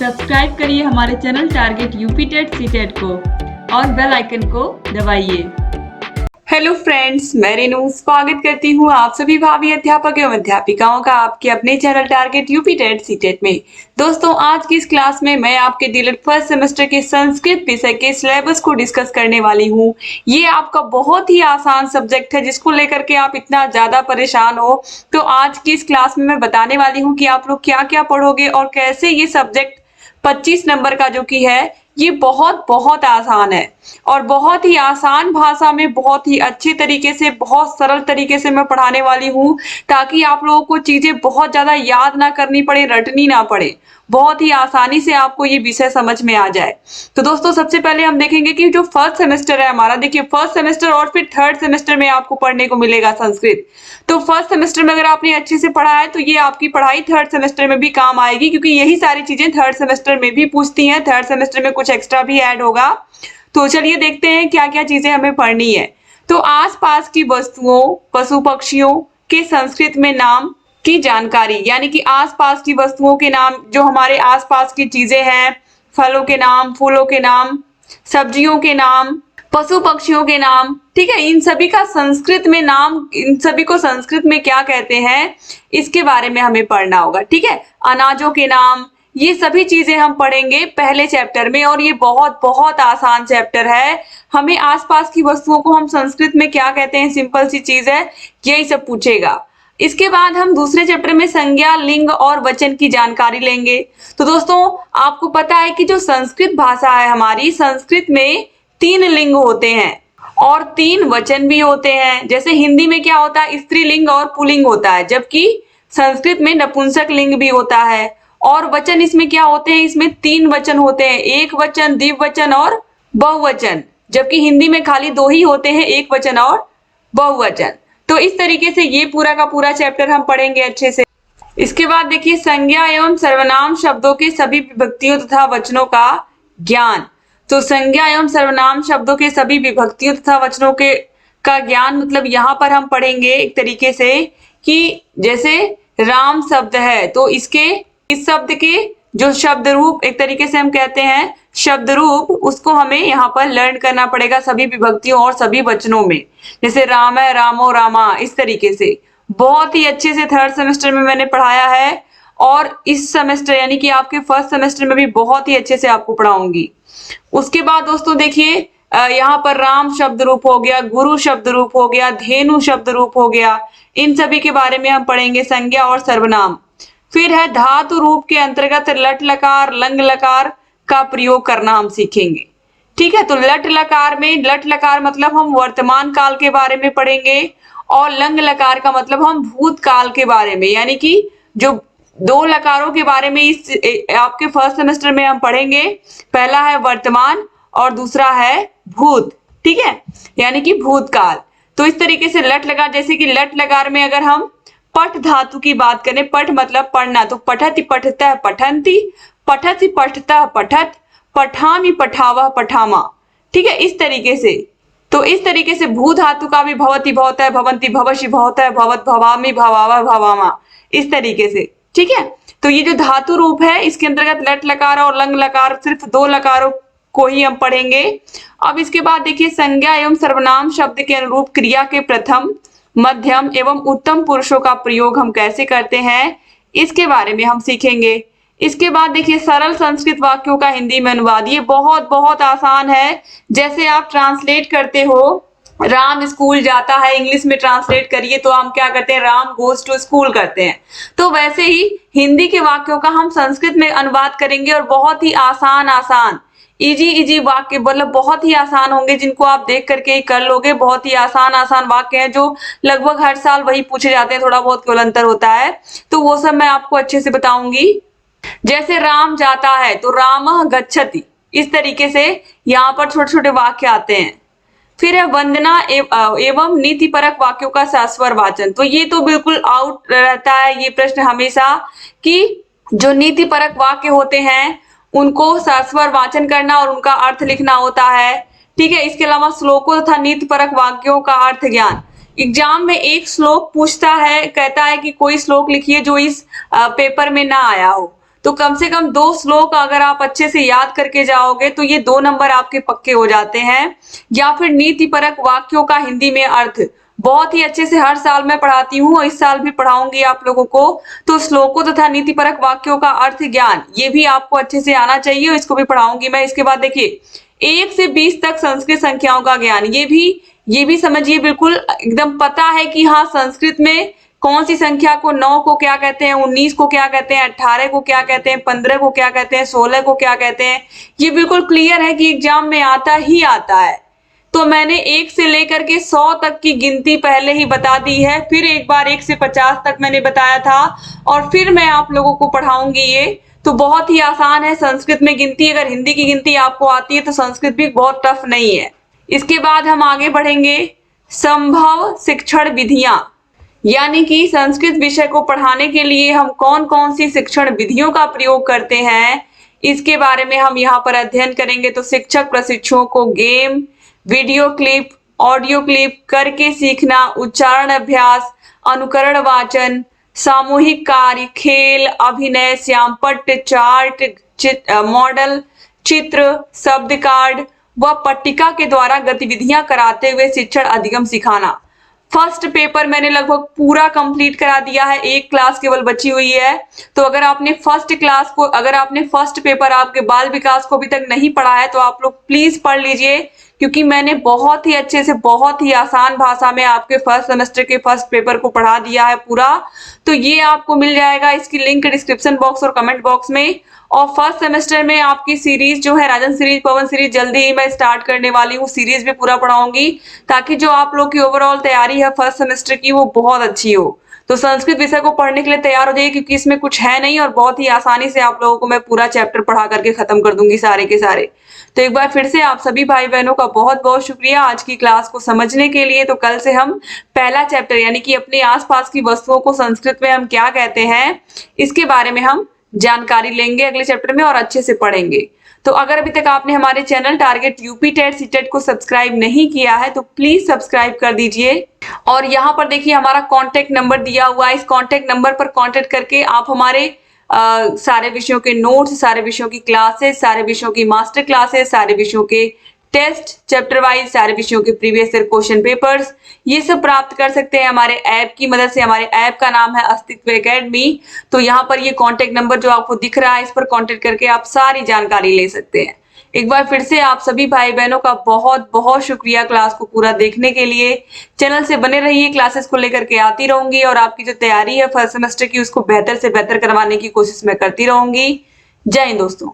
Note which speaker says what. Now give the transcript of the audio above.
Speaker 1: Subscribe करिए हमारे channel target UP TET CTET को और बेल आइकन को दबाइए।
Speaker 2: हेलो फ्रेंड्स, मैं रेनू स्वागत करती हूँ आप सभी भावी अध्यापक एवं अध्यापिकाओं का आपके अपने channel target UP TET CTET में। दोस्तों, आज की इस क्लास में मैं आपके डीएलएड फर्स्ट सेमेस्टर के संस्कृत विषय के सिलेबस को डिस्कस करने वाली हूँ। ये आपका बहुत ही आसान सब्जेक्ट है जिसको लेकर के आप इतना ज्यादा परेशान हो। तो आज की इस क्लास में मैं बताने वाली हूँ कि आप लोग क्या क्या पढ़ोगे और कैसे ये सब्जेक्ट 25 नंबर का जो कि है ये बहुत बहुत आसान है और बहुत ही आसान भाषा में बहुत ही अच्छे तरीके से बहुत सरल तरीके से मैं पढ़ाने वाली हूँ, ताकि आप लोगों को चीजें बहुत ज्यादा याद ना करनी पड़े, रटनी ना पड़े, बहुत ही आसानी से आपको ये विषय समझ में आ जाए। तो दोस्तों, सबसे पहले हम देखेंगे कि जो फर्स्ट सेमेस्टर है हमारा, देखिए फर्स्ट सेमेस्टर और फिर थर्ड सेमेस्टर में आपको पढ़ने को मिलेगा संस्कृत। तो फर्स्ट सेमेस्टर में अगर आपने अच्छे से पढ़ा है तो ये आपकी पढ़ाई थर्ड सेमेस्टर में भी काम आएगी, क्योंकि यही सारी चीजें थर्ड सेमेस्टर में भी पूछती हैं। थर्ड सेमेस्टर में कुछ एक्स्ट्रा भी ऐड होगा। तो चलिए देखते हैं क्या क्या चीजें हमें पढ़नी है। तो आसपास की वस्तुओं, पशु पक्षियों के संस्कृत में नाम की जानकारी, यानी कि आसपास की वस्तुओं के नाम, जो हमारे आसपास की चीजें हैं, फलों के नाम, फूलों के नाम, सब्जियों के नाम, पशु पक्षियों के नाम, ठीक है, इन सभी का संस्कृत में नाम, इन सभी को संस्कृत में क्या कहते हैं इसके बारे में हमें पढ़ना होगा। ठीक है, अनाजों के नाम, ये सभी चीजें हम पढ़ेंगे पहले चैप्टर में और ये बहुत बहुत आसान चैप्टर है। हमें आसपास की वस्तुओं को हम संस्कृत में क्या कहते हैं, सिंपल सी चीज है, यही सब पूछेगा। इसके बाद हम दूसरे चैप्टर में संज्ञा, लिंग और वचन की जानकारी लेंगे। तो दोस्तों, आपको पता है कि जो संस्कृत भाषा है हमारी, संस्कृत में 3 लिंग होते हैं और 3 वचन भी होते हैं। जैसे हिंदी में क्या होता है, स्त्रीलिंग और पुल्लिंग होता है, जबकि संस्कृत में नपुंसक लिंग भी होता है। और वचन इसमें क्या होते हैं, इसमें 3 वचन होते हैं, एक वचन, द्विवचन और बहुवचन, जबकि हिंदी में खाली 2 ही होते हैं, एक वचन और बहुवचन। तो इस तरीके से ये पूरा का पूरा चैप्टर हम पढ़ेंगे अच्छे से। इसके बाद देखिए, संज्ञा एवं सर्वनाम शब्दों के सभी विभक्तियों तथा वचनों का ज्ञान। तो संज्ञा एवं सर्वनाम शब्दों के सभी विभक्तियों तथा वचनों के का ज्ञान, मतलब यहाँ पर हम पढ़ेंगे एक तरीके से कि जैसे राम शब्द है तो इसके, इस शब्द के जो शब्द रूप, एक तरीके से हम कहते हैं शब्द रूप, उसको हमें यहाँ पर लर्न करना पड़ेगा सभी विभक्तियों और सभी वचनों में। जैसे राम है, रामो, रामा, इस तरीके से बहुत ही अच्छे से थर्ड सेमेस्टर में मैंने पढ़ाया है और इस सेमेस्टर यानी कि आपके फर्स्ट सेमेस्टर में भी बहुत ही अच्छे से आपको पढ़ाऊंगी। उसके बाद दोस्तों देखिए, यहाँ पर राम शब्द रूप हो गया, गुरु शब्द रूप हो गया, धेनु शब्द रूप हो गया, इन सभी के बारे में हम पढ़ेंगे, संज्ञा और सर्वनाम। फिर है धातु रूप के अंतर्गत लट लकार, लंग लकार का प्रयोग करना हम सीखेंगे। ठीक है, तो लट लकार में, लट लकार मतलब हम वर्तमान काल के बारे में पढ़ेंगे और लंग लकार का मतलब हम भूतकाल के बारे में, यानी कि जो 2 लकारों के बारे में इस आपके फर्स्ट सेमेस्टर में हम पढ़ेंगे। पहला है वर्तमान और दूसरा है भूत। ठीक है, यानी कि भूतकाल। तो इस तरीके से लट लकार, जैसे कि लट लकार में अगर हम पठ धातु की बात करें, पठ मतलब पढ़ना, तो पठति पठतः पठन्ति, पठति पठतः पठत, पठामि पठावः पठामा। ठीक है, इस तरीके से। तो इस तरीके से भू धातु का भी भवति भवतः, भवन्ति भवसि भवतः, भवत भवामि भवावः भवामा, इस तरीके से। ठीक है, तो ये जो धातु रूप है इसके अंतर्गत लट लकार और लंग लकार, सिर्फ 2 लकारों को ही हम पढ़ेंगे। अब इसके बाद देखिए, संज्ञा एवं सर्वनाम शब्द के अनुरूप क्रिया के प्रथम, मध्यम एवं उत्तम पुरुषों का प्रयोग हम कैसे करते हैं, इसके बारे में हम सीखेंगे। इसके बाद देखिए, सरल संस्कृत वाक्यों का हिंदी में अनुवाद, ये बहुत बहुत आसान है। जैसे आप ट्रांसलेट करते हो, राम स्कूल जाता है, इंग्लिश में ट्रांसलेट करिए तो हम क्या करते हैं, राम गोज टू स्कूल करते हैं। तो वैसे ही हिंदी के वाक्यों का हम संस्कृत में अनुवाद करेंगे और बहुत ही आसान आसान, इजी वाक्य, मतलब बहुत ही आसान होंगे, जिनको आप देख करके ही कर लोगे। बहुत ही आसान आसान वाक्य हैं जो लगभग हर साल वही पूछे जाते हैं, थोड़ा बहुत केवल अंतर होता है, तो वो सब मैं आपको अच्छे से बताऊंगी। जैसे राम जाता है तो रामः गच्छति, इस तरीके से यहाँ पर छोटे छोटे वाक्य आते हैं। फिर है वंदना एवं नीतिपरक वाक्यों का सस्वर वाचन। तो ये तो बिल्कुल आउट रहता है ये प्रश्न हमेशा, कि जो नीतिपरक वाक्य होते हैं उनको सस्वर वाचन करना और उनका अर्थ लिखना होता है। ठीक है, इसके अलावा श्लोकों तथा नीतिपरक वाक्यों का अर्थ ज्ञान। एग्जाम में एक श्लोक पूछता है, कहता है कि कोई श्लोक लिखिए जो इस पेपर में ना आया हो, तो कम से कम 2 श्लोक अगर आप अच्छे से याद करके जाओगे तो ये 2 नंबर आपके पक्के हो जाते हैं। या फिर नीतिपरक वाक्यों का हिंदी में अर्थ, बहुत ही अच्छे से हर साल मैं पढ़ाती हूँ और इस साल भी पढ़ाऊंगी आप लोगों को। तो श्लोकों तथा नीतिपरक वाक्यों का अर्थ ज्ञान, ये भी आपको अच्छे से आना चाहिए और इसको भी पढ़ाऊंगी मैं। इसके बाद देखिए 1 से 20 तक संस्कृत संख्याओं का ज्ञान, ये भी समझिए बिल्कुल एकदम पता है कि हाँ संस्कृत में कौन सी संख्या को 9 को क्या कहते हैं, 19 को क्या कहते हैं, 18 को क्या कहते हैं, 15 को क्या कहते हैं, 16 को क्या कहते हैं। ये बिल्कुल क्लियर है कि एग्जाम में आता ही आता है। तो मैंने 1 से लेकर के 100 तक की गिनती पहले ही बता दी है, फिर एक बार 1 से 50 तक मैंने बताया था और फिर मैं आप लोगों को पढ़ाऊंगी ये। तो बहुत ही आसान है संस्कृत में गिनती, अगर हिंदी की गिनती आपको आती है तो संस्कृत भी बहुत टफ नहीं है। इसके बाद हम आगे बढ़ेंगे, संभव शिक्षण विधियां, यानी कि संस्कृत विषय को पढ़ाने के लिए हम कौन कौन सी शिक्षण विधियों का प्रयोग करते हैं, इसके बारे में हम यहाँ पर अध्ययन करेंगे। तो शिक्षक प्रशिक्षुओं को game, video clip, audio clip करके सीखना, उच्चारण अभ्यास, अनुकरण वाचन, सामूहिक कार्य, खेल, अभिनय, श्यामपट्ट, चार्ट, मॉडल, चित्र, शब्द कार्ड व पट्टिका के द्वारा गतिविधियां कराते हुए शिक्षण अधिगम सिखाना। फर्स्ट पेपर मैंने लगभग पूरा कंप्लीट करा दिया है, 1 क्लास केवल बची हुई है। तो अगर आपने फर्स्ट पेपर आपके बाल विकास को अभी तक नहीं पढ़ा है तो आप लोग प्लीज पढ़ लीजिए, क्योंकि मैंने बहुत ही अच्छे से बहुत ही आसान भाषा में आपके फर्स्ट सेमेस्टर के फर्स्ट पेपर को पढ़ा दिया है पूरा। तो ये आपको मिल जाएगा, इसकी लिंक डिस्क्रिप्शन बॉक्स और कमेंट बॉक्स में। और फर्स्ट सेमेस्टर में आपकी सीरीज जो है राजन सीरीज, पवन सीरीज, जल्दी ही मैं स्टार्ट करने वाली हूँ, सीरीज भी पूरा पढ़ाऊंगी ताकि जो आप लोग की ओवरऑल तैयारी है फर्स्ट सेमेस्टर की वो बहुत अच्छी हो। तो संस्कृत विषय को पढ़ने के लिए तैयार हो जाइए, क्योंकि इसमें कुछ है नहीं और बहुत ही आसानी से आप लोगों को मैं पूरा चैप्टर पढ़ा करके खत्म कर दूंगी सारे के सारे। तो एक बार फिर से आप सभी भाई बहनों का बहुत बहुत शुक्रिया आज की क्लास को समझने के लिए। तो कल से हम पहला चैप्टर यानी कि अपने आसपास की वस्तुओं को संस्कृत में हम क्या कहते हैं, इसके बारे में हम जानकारी लेंगे अगले चैप्टर में और अच्छे से पढ़ेंगे। तो अगर अभी तक आपने हमारे channel target UP TET CTET को सब्सक्राइब नहीं किया है तो प्लीज सब्सक्राइब कर दीजिए। और यहाँ पर देखिए हमारा कांटेक्ट नंबर दिया हुआ है, इस कांटेक्ट नंबर पर कांटेक्ट करके आप हमारे सारे विषयों के नोट्स, सारे विषयों की क्लासेस, सारे विषयों की मास्टर क्लासेस, सारे विषयों के टेस्ट चैप्टर वाइज, सारे विषयों के प्रीवियस ईयर क्वेश्चन पेपर्स, ये सब प्राप्त कर सकते हैं हमारे ऐप की मदद से। हमारे ऐप का नाम है अस्तित्व एकेडमी। तो यहाँ पर ये कांटेक्ट नंबर जो आपको दिख रहा है, इस पर कांटेक्ट करके आप सारी जानकारी ले सकते हैं। एक बार फिर से आप सभी भाई बहनों का बहुत बहुत शुक्रिया क्लास को पूरा देखने के लिए। चैनल से बने रहिए, क्लासेस को लेकर के आती रहूंगी और आपकी जो तैयारी है फर्स्ट सेमेस्टर की उसको बेहतर से बेहतर करवाने की कोशिश मैं करती रहूंगी। जय हिंद दोस्तों।